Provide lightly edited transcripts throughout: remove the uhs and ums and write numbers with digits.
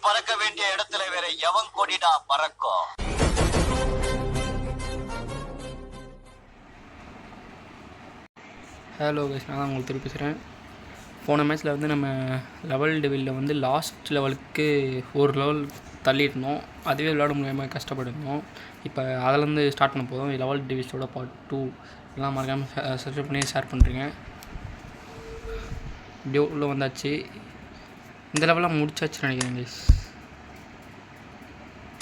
பறக்க வேண்டிய இடத்துல வேற எவன் கொடிடா பறக்கும்? ஹலோ கைஸ், நான் தான் உங்களுக்கு திருப்பி பேசுகிறேன். போன மேட்ச்சில் வந்து நம்ம லெவல் டெவிலில் வந்து லாஸ்ட் லெவலுக்கு ஒரு லெவல் தள்ளியிருந்தோம். அதுவே விளையாட முடியாமல் கஷ்டப்பட்டுருந்தோம். இப்போ அதிலேருந்து ஸ்டார்ட் பண்ண போதும். லெவல் டெவில்ஸோட பார்ட் 2 எல்லாம் மறக்காமல் சப்ஸ்கிரைப் பண்ணி ஷேர் பண்ணுறீங்க. இப்படியே உள்ளே வந்தாச்சு. இந்த லெவலாக முடிச்சாச்சுன்னு நினைக்கிறேன் கைஸ்.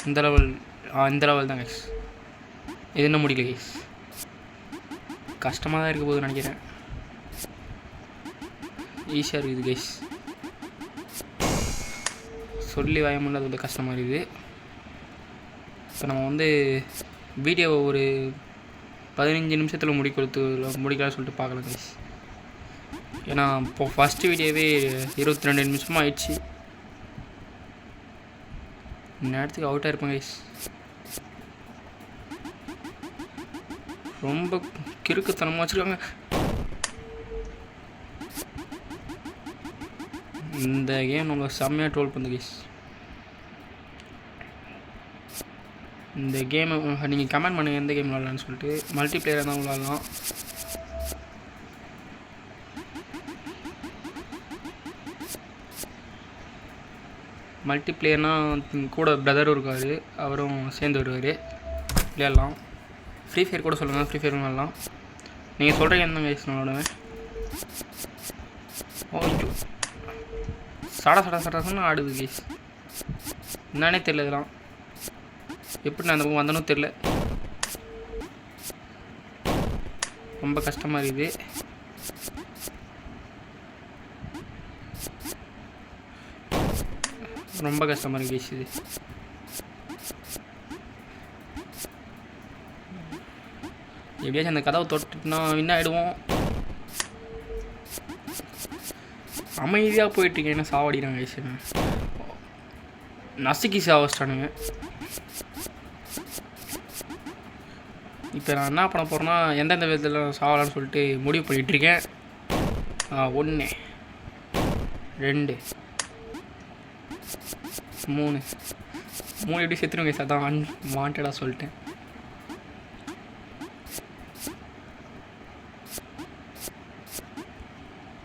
இந்த லெவல் தான் கைஸ். இது என்ன முடியல கைஸ். கஷ்டமாக தான் இருக்க போகுதுன்னு நினைக்கிறேன். ஈஸியாக இருக்குது கைஸ். சொல்லி வாயமுள்ள அது கஷ்டமாக இருக்குது. இப்போ நம்ம வந்து வீடியோவை ஒரு 15 நிமிஷத்தில் முடிக்கலாம்னு சொல்லிட்டு பார்க்கலாம் கைஸ். ஏன்னா இப்போது ஃபஸ்ட்டு வீடியோவே 22 நிமிஷமாக ஆயிடுச்சு. நேரத்துக்கு அவுட்டாக இருப்பேன் கைஸ். ரொம்ப கிறுக்குத்தனமாக வச்சுருக்காங்க. இந்த கேம் நம்ம செம்மையாக ட்ரோல் பண்ணுது கைஸ். இந்த கேமை நீங்கள் கமெண்ட் பண்ணுங்கள் எந்த கேம் விளாட்லான்னு சொல்லிட்டு. மல்டி பிளேயராக தான் விளாட்லாம். மல்டி பிளேயர்னால் கூட பிரதரும் இருக்கார், அவரும் சேர்ந்து வருவார், விளையாடலாம். ஃப்ரீ ஃபயர் கூட சொல்லுங்கள், ஃப்ரீ ஃபயர் விளாட்லாம். நீங்கள் சொல்கிறீங்க என்ன கைஸ் நான் விளாடுவேன். ஓ சடா ஆடுது கைஸ். என்னன்னே தெரியல இதெல்லாம். எப்படி நான் அந்த பக்கம் வந்தனும் தெரில. ரொம்ப கஷ்டமாக இருக்குது. ரொம்ப கஷ்டமாக இருக்குது கைஸ். இது எப்படியாச்சும் அந்த கதவை தொட்டுனா வின் ஆகிடுவோம். அமைதியாக போயிட்டுருக்கேன். என்ன சாவடிக்கிறாங்க கைஸ். நசுக்கி சாவச்சிட்டானுங்க. இப்போ நான் என்ன பண்ண போகிறேன்னா எந்தெந்த விதத்தில் சாவலான்னு சொல்லிட்டு முடிவு பண்ணிகிட்ருக்கேன். 1 2 3 எப்படி செத்துருங்க கைஸ். அதான் அன்வான்டாக சொல்லிட்டேன்.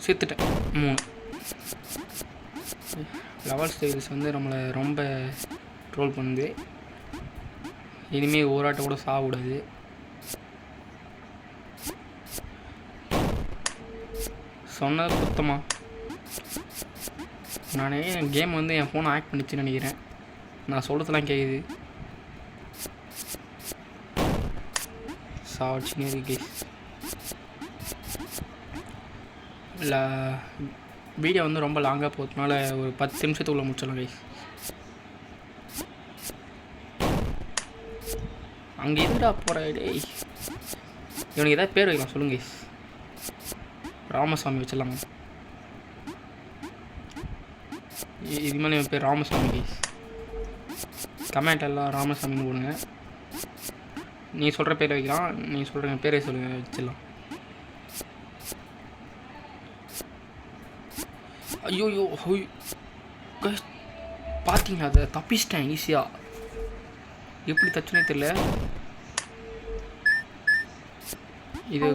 செத்துட்டேன். 3 லெவல் ஸ்டேஜஸ் வந்து நம்மளை ரொம்ப ட்ரோல் பண்ணுது. இனிமேல் ஒரு ஆட்டை கூட சாகக்கூடாது. சொன்னது சுத்தமாக நானே கேம் வந்து என் ஃபோனை ஆக்ட் பண்ணிச்சுன்னு நினைக்கிறேன். நான் சொல்கிறதுலாம் கேட்குது. சாவடிச்சுனே இருக்கு. இல்லை வீடியோ வந்து ரொம்ப லாங்காக போகிறதுனால ஒரு 10 நிமிஷத்துக்குள்ளே முடிச்சிடலாம் கைஸ். அங்கே எதுடா போகிற டேய். இவனுக்கு எதாவது பேர் வைக்கலாம் சொல்லுங்க கைஸ். ராமசாமி வச்சிடலாமா? இது மேலே என் பேர் ராமசாமி கைஸ். கமெண்ட் எல்லாம் ராமசாமின்னு போடுங்க. நீ சொல்கிற பேர் வைக்கலாம். நீ சொல்கிற பேரை சொல்லுங்கள், வச்சிடலாம். ஐயோயோ பார்த்தீங்களா? அதை தப்பிச்சிட்டேன் ஈஸியாக. எப்படி தச்சுனே தெரியல. இது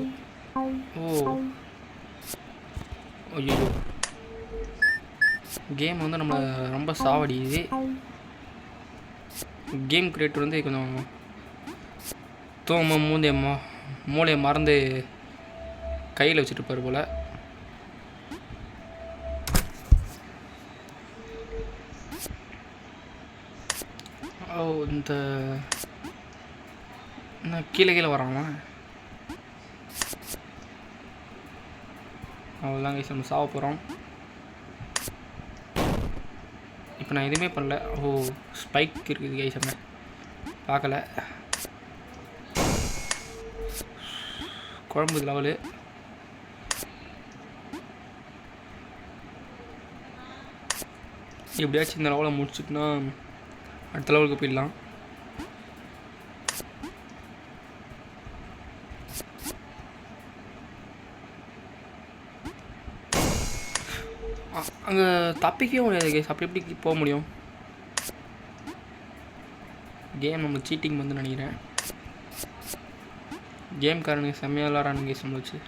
ஐயோ கேம் வந்து நம்மளை ரொம்ப சாவடிக்குது. கேம் கிரியேட்டர் வந்து கொஞ்சம் மூளையை மறந்து கையில் வச்சுட்டுருப்பார் போல். இந்த என்ன கீழே வராங்களா? அவ்வளோதான் கைஸ், நம்ம சாவ போகிறோம். இப்போ நான் எதுவுமே பண்ணல. ஸ்பைக் இருக்குது கைஸ். நம்ம பார்க்கல. குழம்பு லெவலு. எப்படியாச்சும் இந்த லெவலை முடிச்சுட்டுனா அடுத்த லெவலுக்கு போயிடலாம். அங்கே தப்பிக்கவே முடியாது கேஸ். அப்படி எப்படி போக முடியும்? கேம் நம்மளுக்கு சீட்டிங் வந்து நினைக்கிறேன். கேம்காரனுக்கு செம்மையாக விளாட்றானுங்க கேஸ் நம்மளை வச்சு.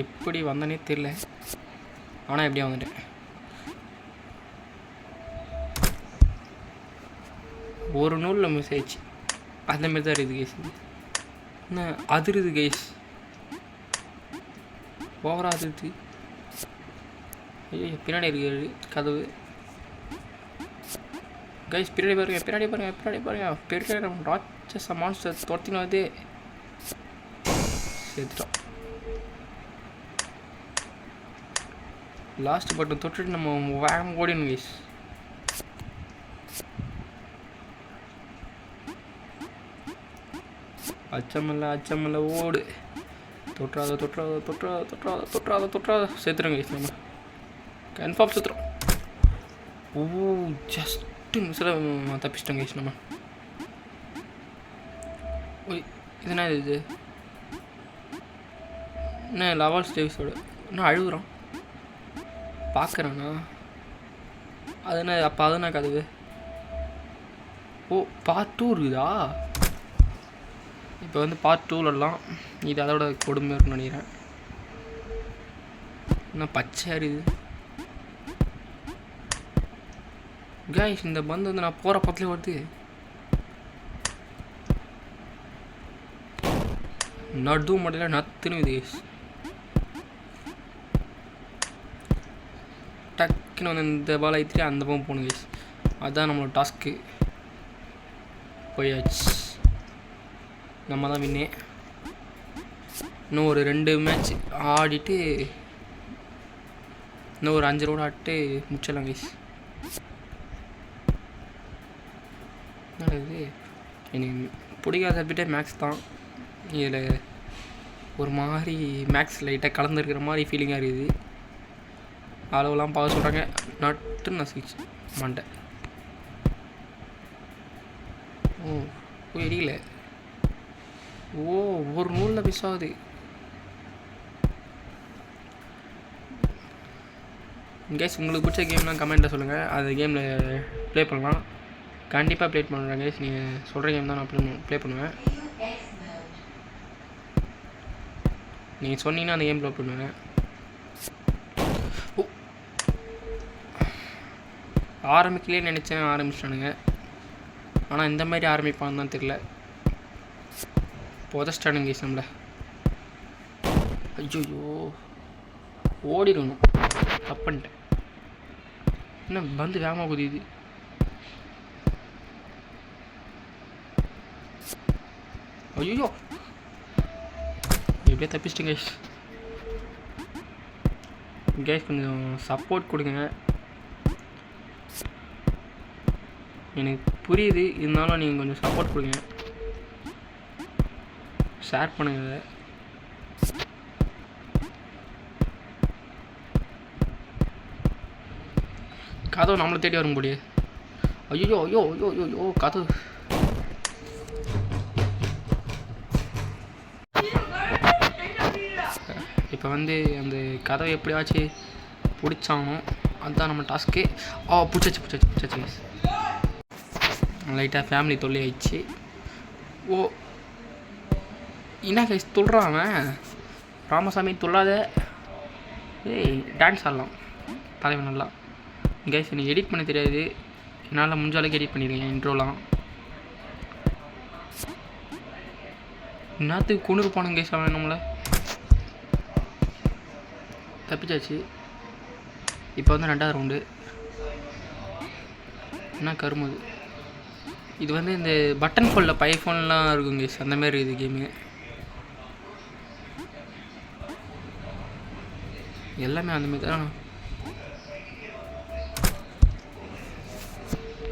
எப்படி வந்தனே தெரியல, ஆனால் எப்படியா வந்துட்டேன். ஒரு நூலில் மிஸ் ஆயிடுச்சு. அந்தமாரி தான் இருக்குது கேஸ். என்ன அதிருது கேஸ், ஓவரா அதிருது. ஐயோ பின்னாடி இருக்குது கதவு கைஸ். பின்னாடி பாருங்க, பின்னாடி பாருங்க, பின்னாடி பாருங்க. பெரிய ராட்சச மான்ஸ்டர் துரத்தின்னு வருது. சேர்த்துட்டோம். லாஸ்ட் பட்டன் தொட்டுட்டு நம்ம வேகம் ஓடிடணும் கைஸ். அச்சமில்ல ஓடு. தொற்றாத. சேர்த்துறோம் கைஸ். நம்ம கன்ஃபார்ம் சேர்த்துறோம். ஓ ஜஸ்ட்டு மிஸ்ஸில் தப்பிச்சிட்டோம் கைஸ் நம்ம. ஓய் இது என்ன இது? என்ன லெவல் ஸ்டேவ்ஸோட என்ன அழுகுறான் பார்க்குறானா? அது என்ன அப்போ அதுனா கதவு? ஓ பார்ட் 2 இருக்குதா? இப்போ வந்து பார்ட் 2லலாம் இது அதோட கொடுமை இருக்குன்னு நினைக்கிறேன். என்ன பச்சையாக இருக்குது கைஸ். இந்த பந்து வந்து நான் போகிற பக்கத்துலேயே வருது. நடு மடையில் நத்துன்னு இது கைஸ். டக்குன்னு வந்து இந்த பால் ஐத்திரி அந்த பக்கம் போகணும் கைஸ். அதுதான் நம்மளோட டாஸ்க்கு. போயாச்சு, நம்ம தான் வின்னே. இன்னும் ஒரு 2 மேட்ச் ஆடிட்டு இன்னும் ஒரு 5 ரோடு ஆடிட்டு முடிச்சிடலாம் கைஸ். என்னது எனக்கு பிடிக்காத சப்ஜெக்டே மேக்ஸ் தான். இதில் ஒரு மாதிரி மேக்ஸ் லைட்டாக கலந்துருக்கிற மாதிரி ஃபீலிங்காக இருக்குது. அளவுலாம் பார்க்க சொல்கிறாங்க. நட்டுன்னு நசிச்சு மண்டை. ஓ எரியல. ஓ ஒரு நூலில் மிஸ் ஆகுது. கேஸ் உங்களுக்கு பிடிச்ச கேம்லாம் கமெண்ட்டில் சொல்லுங்கள். அந்த கேமில் ப்ளே பண்ணலாம். கண்டிப்பாக ப்ளே பண்ணுறேன் கேஸ். நீங்கள் சொல்கிற கேம் தான் நான் ப்ளே பண்ணுவேன். நீங்கள் சொன்னீங்கன்னா அந்த கேம் ப்ளே பண்ணுவேன். ஓ ஆரம்பிக்கலே நினச்சேன், ஆரம்பிச்சிட்டானுங்க. ஆனால் இந்த மாதிரி ஆரம்பிப்பான்னு தான் தெரியல. புதச்சிட்டானுங்க கேஸ் நம்மளை. ஐயோ ஓடிடணும், தப்புன்ட்டேன். என்ன வந்து வேகமாக குதியுது. ஐயோ எப்படியே தப்பிச்சிட்டேன் கைஸ். கைஸ் கொஞ்சம் சப்போர்ட் கொடுங்க. எனக்கு புரியுது, இருந்தாலும் நீங்கள் கொஞ்சம் சப்போர்ட் கொடுங்க, ஷேர் பண்ணுங்க. கதவு நம்மளை தேடி வர முடியாது. ஐயோ ஐயோ ஐயோ ஐயோ கதவு. இப்போ வந்து அந்த கதவை எப்படியாச்சும் பிடிச்சாகணும், அதுதான் நம்ம டாஸ்க்கு. பிடிச்சாச்சு லைட்டாக ஃபேமிலி தொல்லை ஆயிடுச்சு. ஓ என்ன கைஸ் துள்ளுறான் அவன். ராமசாமி துள்ளாத. ஏய் டான்ஸ் ஆடலாம் தலைவன் நல்லா. கைஸ் எனக்கு எடிட் பண்ண தெரியாது, என்னால் முடிஞ்ச அளவுக்கு எடிட் பண்ணிடுங்க இன்ட்ரோலாம். என்னத்துக்கு கொண்டு இருப்பானுங்க கைஸ் அவன் நம்மளை. தப்பிச்சாச்சு. இப்போ வந்து 2வது ரவுண்டு. என்ன கருமது இது வந்து இந்த பட்டன் ஃபோனில் பை ஃபோன்லாம் இருக்கும் கைஸ், அந்தமாரி இது கேமு. எல்லாமே அந்தமாரி தான்.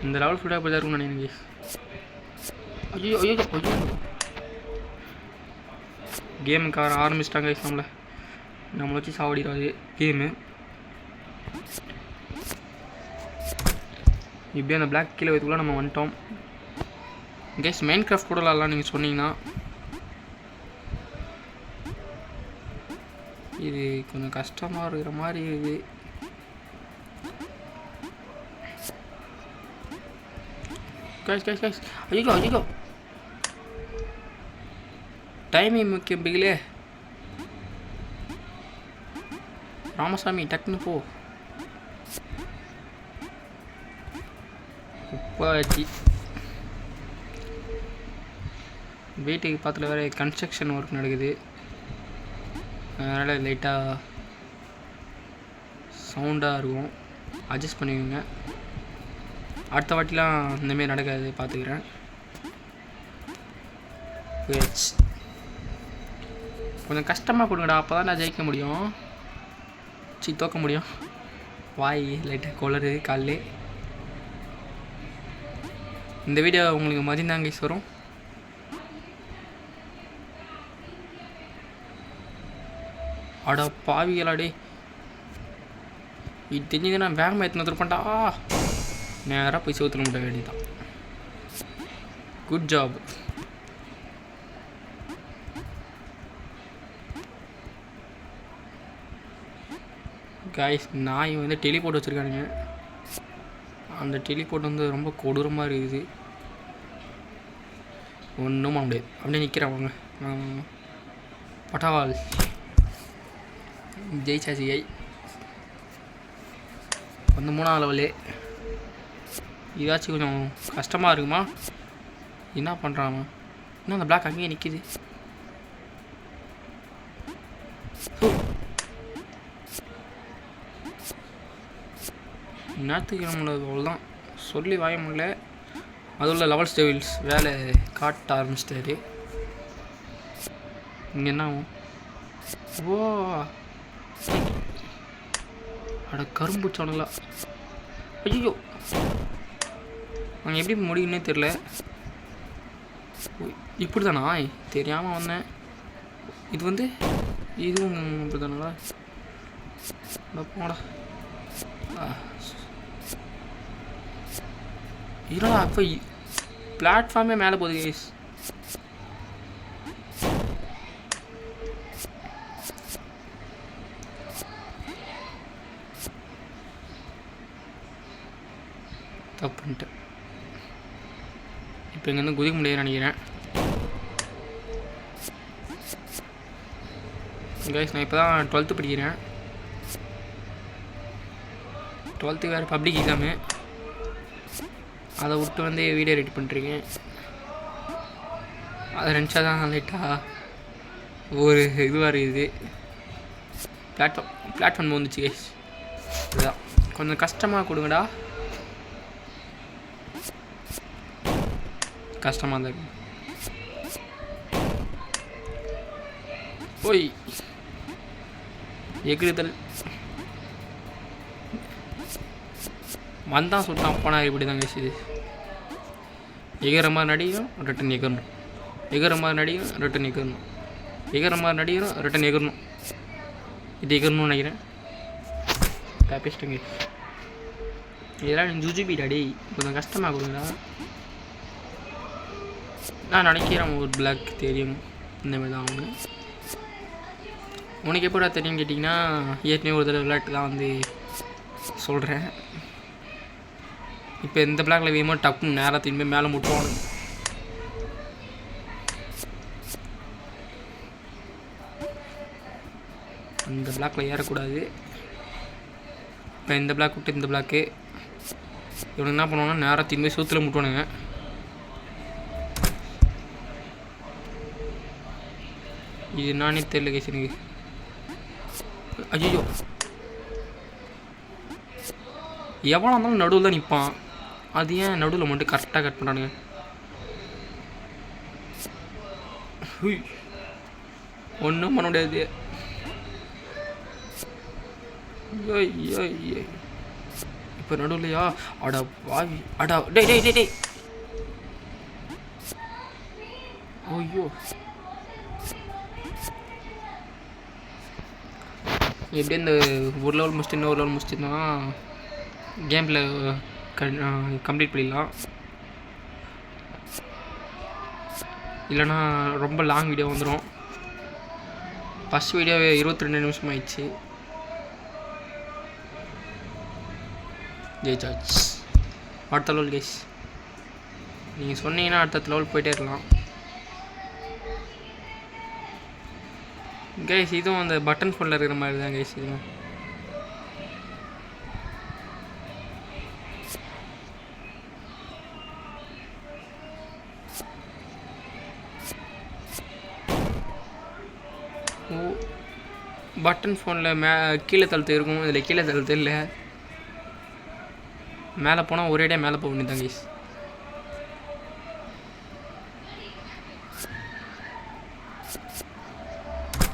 இந்த லெவல் ஃபுல்லாக போய் தான் இருக்கும்னு நினைக்கிறேன் கைஸ். ஐயோ ஐயோ ஐயோ கேமுக்கார ஆரம்பிச்சிட்டாங்க கைஸ் நம்மளை வச்சு சாவடிடாது கேமு. இப்படியே அந்த பிளாக் கீழே வைத்துக்குள்ளே நம்ம வந்துட்டோம் கைஸ். மைன்கிராஃப்ட் கூட விளாட்லாம் நீங்கள் சொன்னீங்கன்னா. இது கொஞ்சம் கஷ்டமாக இருக்கிற மாதிரி இருக்குது. கைஸ் ஐயோ டைமிங் முக்கியம் பிகிலே. ராமசாமி டக்குன்னு போ. உப்பாச்சி வீட்டுக்கு பக்கத்தில் வேறு கன்ஸ்ட்ரக்ஷன் ஒர்க் நடக்குது. அதனால் லைட்டாக சவுண்டாக இருக்கும், அட்ஜஸ்ட் பண்ணிக்கோங்க. அடுத்த வாட்டிலாம் இந்தமாரி நடக்காது, பார்த்துக்கிறேன். கொஞ்சம் கஷ்டமாக கொடுங்கடா, அப்போ தான் நான் ஜெயிக்க முடியும், தோக்க முடியும். வாய் லைட்டாக கொளரு காலிலே. இந்த வீடியோ உங்களுக்கு மதிந்தாங்க வரும். அடா பாவிகளாடே, இது தெரிஞ்சதுன்னா வேகமாக எத்தனை திருப்பண்டா நேராக போய் சோத்துல முட்ட வேண்டியதான். Good job. கைஸ், நாய் வந்து டெலிபோர்ட் வச்சுருக்கானுங்க. அந்த டெலிபோர்ட் வந்து ரொம்ப கொடூரமாக இருக்குது. ஒன்றும் பண்ண முடியாது, அப்படியே நிற்கிறவங்க பட்டாவால் ஜெயிச்சாச்சு. வந்து 3ஆம் லெவலு. இதாச்சும் கொஞ்சம் கஷ்டமாக இருக்குமா? என்ன பண்ணுறாங்க? இன்னும் அந்த பிளாக் அங்கேயே நிற்கிது. நேற்றுக்கு நம்மளது அவ்வளோதான், சொல்லி வாய முடியல. அதுவும் இல்லை, லெவல் ஸ்டெவில்ஸ் வேலை காட்ட ஆரம்பிச்சிட்டாரு. இங்கே என்ன ஆகும்? ஓ அட கரும்பு சொன்னலா. ஐயோ, நாங்கள் எப்படி முடியும்னே தெரில. இப்படி தானா? தெரியாமல் வந்தேன். இது வந்து இதுவும் இப்படி தானடா. போடா இல்லைடா, அப்போ பிளாட்ஃபார்மே மேலே போகுது கைஸ். தப்புன்ட்டு இப்போ இங்கேருந்து குதிக்க முடியாதுன்னு நினைக்கிறேன். கைஸ், நான் இப்போ தான் 12th படிக்கிறேன். 12th வேறு பப்ளிக் எக்ஸாமு. அதை விட்டு வந்து வீடியோ எடிட் பண்ணுறீங்க. அதை நினச்சா தான் லைட்டாக ஒரு இதுவாக இருக்குது. பிளாட்ஃபார்ம் வந்துச்சு கைஸ். இதுதான் கொஞ்சம் கஷ்டமாக கொடுங்கடா. கஷ்டமாக தான் இருக்கு. ஓய் எகிறுதல் வந்தான் சுட்டான் போனால் இப்படி தான் கேசுது. எகிற மாதிரி நடிகரும் ரிட்டன் எகிரணும், எகிற மாதிரி நடிகரும் ரிட்டன் எகிரணும், எகிற மாதிரி நடிகரும் ரிட்டன் எகிரணும். இது எகிரணும்னு நினைக்கிறேன். தப்பிச்சிட்டேங்க. இதெல்லாம் ஜுஜுபிடா டேய், கொஞ்சம் கஷ்டமாக கொடுங்கடா. நான் நினைக்கிறேன் ஒரு பிளாக் தெரியும் இந்தமாரி தான் அவங்க. உனக்கு எப்படா தெரியும் கேட்டிங்கன்னா, ஏற்கனவே ஒரு தடவை விளையாட்டு தான் வந்து சொல்கிறேன். இப்போ இந்த பிளாக்ல வேணுமோ டப்புன்னு நேராக திரும்பி மேலே முட்டுவானு. இந்த பிளாக்ல ஏறக்கூடாது. இப்போ இந்த பிளாக் விட்டு இந்த பிளாக்கு இவனுக்கு என்ன பண்ணுவாங்கன்னா நேராக திரும்பி சூத்தில் முட்டுவானுங்க. இது நானே தெரியல கேஸ் எனக்கு. ஐயோ, எவ்வளோ இருந்தாலும் நடுவில் தான் நிற்பான். அது ஏன் நடுவில் மட்டும் கரெக்டாக கட் பண்ணுறானுங்க? ஒன்றும் பண்ண முடியாது. இப்போ நடுவில்லையா? அடா வாவி, அடா டே டே டே டே. ஐயோ, எப்படி இந்த ஒரு லெவல் முடிச்சுட்டு இன்னொரு லெவல் முடிச்சுட்டுனா கேமில் கம்ப்ளீட் பண்ணிடலாம். இல்லைனா ரொம்ப லாங் வீடியோ வந்துடும். ஃபஸ்ட் வீடியோ 22 நிமிஷம் ஆயிடுச்சு. ஜெயிச்சாச்சு. அடுத்த லெவல் கைஸ். நீங்கள் சொன்னீங்கன்னா அடுத்த லெவல் போயிட்டே இருக்கலாம் கைஸ். இதுவும் அந்த பட்டன் ஃபோனில் இருக்கிற மாதிரி தான் கைஸ். இதுவும் பட்டன் ஃபோனில் கீழே தழுத்து இருக்கும், இதில் கீழே தழுத்து இல்லை. மேலே போனால் ஒரேடியாக மேலே போக வேண்டியதான் கைஸ்.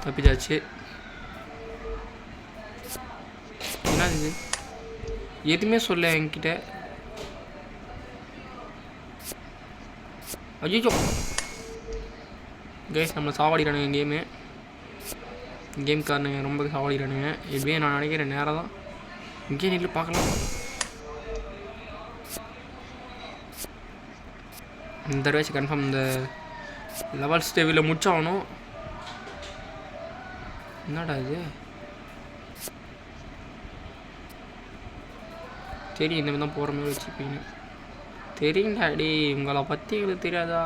தப்பிச்சாச்சு. என்ன இது எதுவுமே சொல்ல என்கிட்ட. ஐயோ கைஸ், நம்மளை சாவடிக்கிறானுங்க கேம்காரனுங்க, ரொம்ப சாவடிக்கிறானுங்க. எப்படியும் நான் நினைக்கிறேன் நேரம் தான். இங்கேயே நின்று பார்க்கலாம். இந்த தடவை கன்ஃபார்ம் இந்த லெவல்ஸ் டெவியில் முடிச்சாகணும். என்னடா இது? சரி, இந்த மாதிரி தான் போகிற மாதிரி வச்சுப்பீங்க. தெரியும்டா அடி, உங்களை பற்றி எங்களுக்கு தெரியாதா?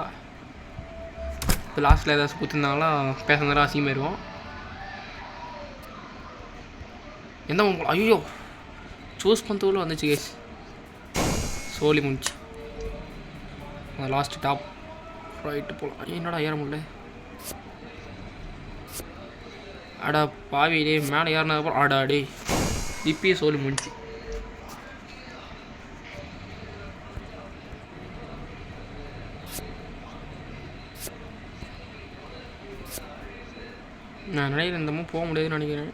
இப்போ லாஸ்ட்டில் ஏதாச்சும் கொடுத்துருந்தாங்களா பேசுறதுலாம் அசிங்கமாயிருவோம். எந்த ஐயோ சூஸ் பண்ணுறதுக்குள்ள வந்துச்சு கேஸ். சோலி முடிச்சு லாஸ்ட்டு டாப் ரைட்டு போகலாம். என்னடா ஏற முடியல? அடா பாவிடே, மேலே ஏறினதுக்கப்புறம் ஆடாடே இப்பயே சோலி முடிச்சு. நான் நினைக்கிறேன் இந்தமும் போக முடியாதுன்னு நினைக்கிறேன்.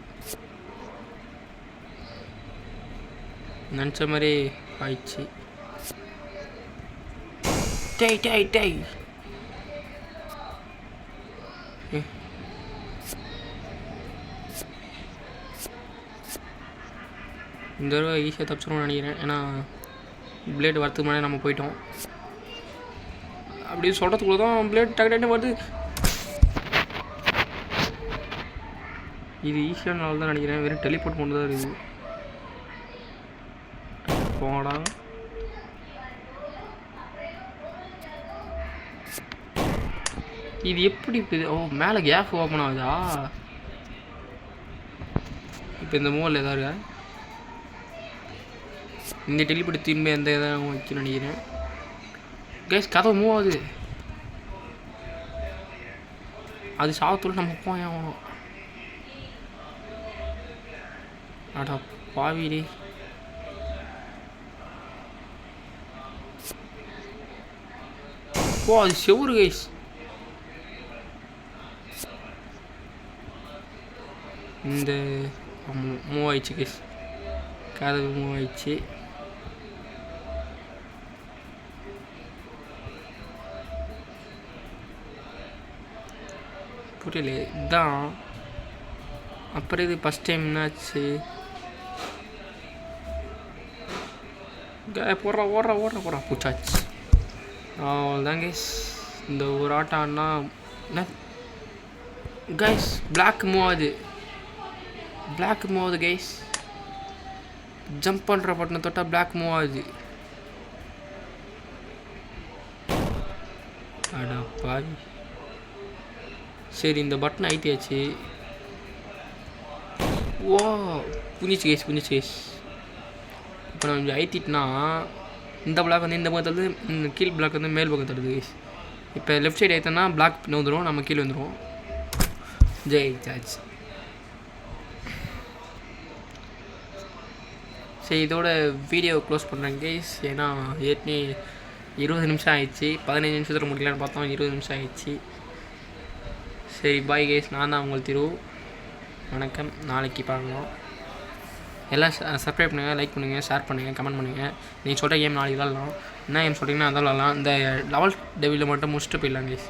நினச்ச மாதிரி ஆயிடுச்சு. டேய் டேய் டேய், இந்த தடவை ஈஸியாக தப்பிச்சிடும்னு நினைக்கிறேன். ஏன்னா பிளேடு வரத்துக்கு முன்னாடி நம்ம போயிட்டோம். அப்படி சொல்கிறதுக்குள்ள தான் பிளேட் டக்கு டக்குன்னு வருது. இது ஈஸியான நாள் தான் நினைக்கிறேன். வெறும் டெலிபோர்ட் கொண்டு தான் இருக்குது. போடா. இது எப்படி இப்போ? ஓ, மேலே கேப் ஓப்பன் ஆகுதா? இப்போ இந்த மூவில் எதாவது இருக்கா? இந்த டெலிபோர்ட் திரும்பி எந்த இதாக வைக்கணும்னு நினைக்கிறேன். கேஸ் கதை மூவ் ஆகுது. அது சாவத்தோடு நம்ம போய் ஆகணும். அடா பாவிடே. ஓ, அது செவுரு கைஸ். இந்த மூவ் ஆயிடுச்சு கைஸ். கதவு மூவ் ஆயிடுச்சு. புரியல இதுதான். அப்புறம் இது ஃபஸ்ட் டைம் என்னாச்சு? போடுறா ஓடுறா ஓடுறா போடுறா பூச்சாச்சு. அவ்வளோதான் கைஸ். இந்த ஒரு ஆட்டம்னா என்ன கைஸ்? பிளாக் மூவ் ஆகுது. பிளாக் மூவ் ஆகுது கைஸ். ஜம்ப் பண்ணுற பட்டனை தொட்டால் பிளாக் மூவ் ஆகுது. அடா பாவி. சரி, இந்த பட்டன் ஐத்தியாச்சு. ஓ, புரிஞ்சிச்சு கேஸ், புரிஞ்சிச்சு கேஸ். இப்போ நம்ம இப்படி ஐத்திட்டுனா இந்த பிளாக் வந்து இந்த பக்கம் தருது, இந்த கீழ் பிளாக் வந்து மேல் பக்கம் தருது கேஸ். இப்போ லெஃப்ட் சைடு ஐத்தனா பிளாக் வந்துடும், நம்ம கீழே வந்துடும். ஜெயிச்சாச்சு. சரி, இதோட வீடியோ க்ளோஸ் பண்ணுறேன் கேஸ். ஏன்னா ஏற்கனவே 20 நிமிஷம் ஆயிடுச்சு. 15 நிமிஷத்தில் முடிக்கலான்னு பார்த்தோம், 20 நிமிஷம் ஆயிடுச்சு. சரி, பாய் கேஸ். நான் தான் உங்கள் திரு. வணக்கம். நாளைக்கு பார்க்கலாம். எல்லாம் சப்ஸ்கிரைப் பண்ணுங்கள், லைக் பண்ணுங்கள், ஷேர் பண்ணுங்கள், கமெண்ட் பண்ணுங்கள். நீங்கள் சொல்கிற கேம் நாளைக்கு விளாட்லாம். என்ன கேம் சொல்கிறீங்கன்னா அதான் விளாட்லாம். இந்த லெவல் டெவிலில் மட்டும் முடிச்சுட்டு போயிடலாம் கேஸ்.